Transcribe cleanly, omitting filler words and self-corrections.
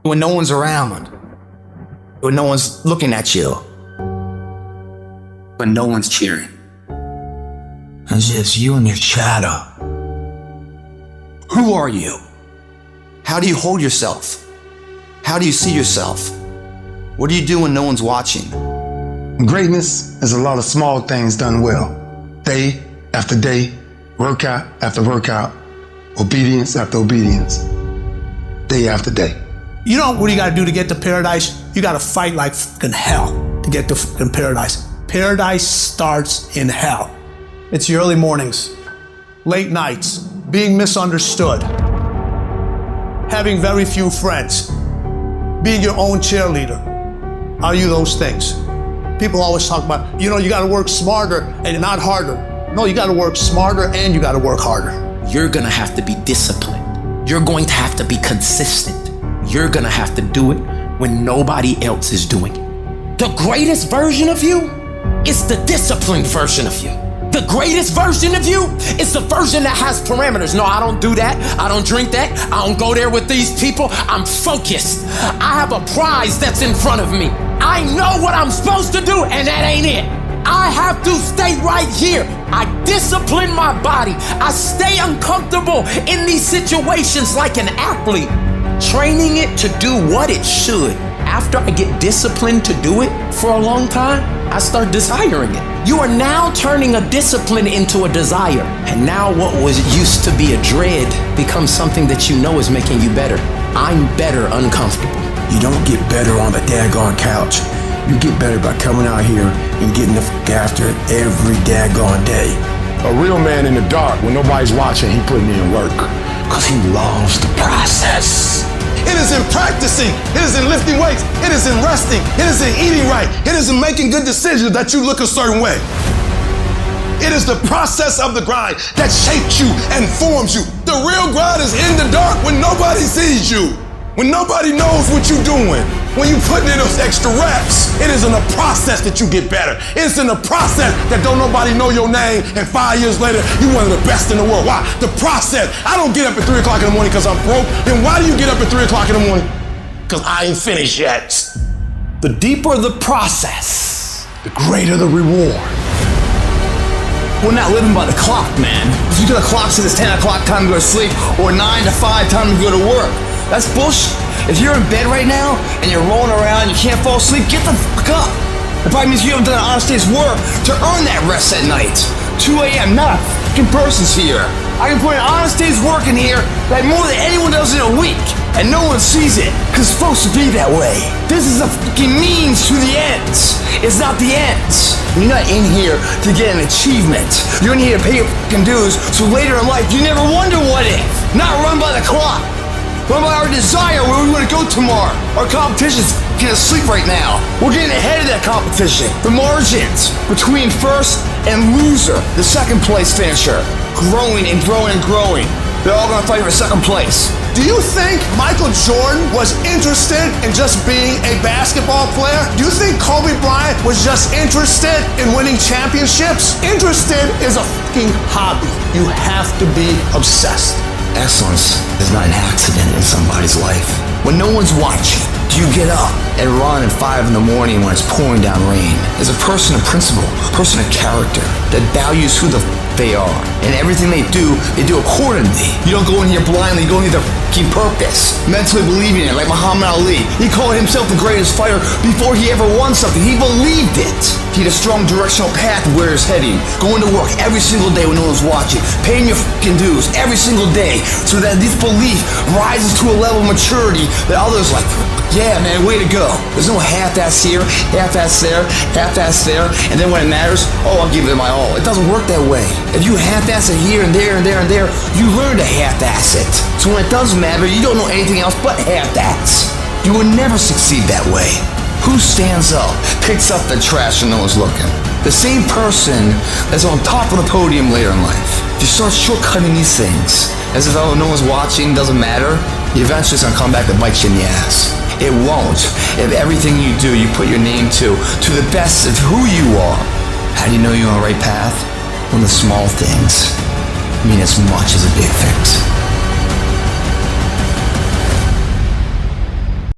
when no one's around, when no one's looking at you, when no one's cheering. It's just you and your shadow. Who are you? How do you hold yourself? How do you see yourself? What do you do when no one's watching? Greatness is a lot of small things done well. Day after day, workout after workout, obedience after obedience, day after day. You know what you gotta do to get to paradise? You gotta fight like fucking hell to get to fucking paradise. Paradise starts in hell. It's the early mornings, late nights, being misunderstood, having very few friends, being your own cheerleader. Are you those things? People always talk about, you gotta work smarter and not harder. No, you gotta work smarter and you gotta work harder. You're gonna have to be disciplined. You're going to have to be consistent. You're gonna have to do it when nobody else is doing it. The greatest version of you is the disciplined version of you. The greatest version of you is the version that has parameters. No, I don't do that. I don't drink that. I don't go there with these people. I'm focused. I have a prize that's in front of me. I know what I'm supposed to do, and that ain't it. I have to stay right here. I discipline my body. I stay uncomfortable in these situations like an athlete, training it to do what it should. After I get disciplined to do it for a long time, I start desiring it. You are now turning a discipline into a desire. And now what was used to be a dread becomes something that you know is making you better. I'm better uncomfortable. You don't get better on the daggone couch. You get better by coming out here and getting the fuck after it every daggone day. A real man in the dark, when nobody's watching, he putting in work. Cause he loves the process. It is in practicing. It is in lifting weights. It is in resting. It is in eating right. It is in making good decisions that you look a certain way. It is the process of the grind that shapes you and forms you. The real grind is in the dark when nobody sees you, when nobody knows what you're doing. When you put in those extra reps, it is in the process that you get better. It's in the process that don't nobody know your name, and 5 years later, you're one of the best in the world. Why? The process. I don't get up at 3 o'clock in the morning because I'm broke. Then why do you get up at 3 o'clock in the morning? Because I ain't finished yet. The deeper the process, the greater the reward. We're not living by the clock, man. If you got a clock says it's 10 o'clock time to go to sleep, or 9 to 5 time to go to work, that's bullshit. If you're in bed right now and you're rolling around, you can't fall asleep, get the fuck up. It probably means you haven't done an honest day's work to earn that rest at night. 2 a.m., not a fucking person's here. I can put an honest day's work in here like more than anyone does in a week, and no one sees it, because it's supposed to be that way. This is a fucking means to the ends. It's not the ends. You're not in here to get an achievement. You're in here to pay your fucking dues, so later in life you never wonder what if. Not run by the clock. Run by our desire where we want to go tomorrow. Our competition's getting asleep right now. We're getting ahead of that competition. The margins between first and loser, the second place finisher, growing and growing and growing. They're all gonna fight for second place. Do you think Michael Jordan was interested in just being a basketball player? Do you think Kobe Bryant was just interested in winning championships? Interested is a fucking hobby. You have to be obsessed. Excellence is not an accident in somebody's life. When no one's watching, do you get up and run at 5 in the morning when it's pouring down rain? As a person of principle, person of character, that values who the they are, and everything they do accordingly. You don't go in here blindly, you go in here with a fucking purpose, mentally believing it, like Muhammad Ali. He called himself the greatest fighter before he ever won something. He believed it. He had a strong directional path where he's heading, going to work every single day when no one's watching, paying your fucking dues every single day, so that this belief rises to a level of maturity that others like, yeah, man, way to go. There's no half-ass here, half-ass there, half-ass there, and then when it matters, oh, I'll give it my all. It doesn't work that way. If you half-ass it here and there and there and there, you learn to half-ass it. So when it does matter, you don't know anything else but half-ass. You will never succeed that way. Who stands up, picks up the trash when no one's looking? The same person that's on top of the podium later in life. If you start shortcutting these things, as if oh, no one's watching, doesn't matter, eventually it's gonna come back to bite you in the ass. It won't. If everything you do, you put your name to the best of who you are. How do you know you're on the right path? When the small things mean as much as the big things.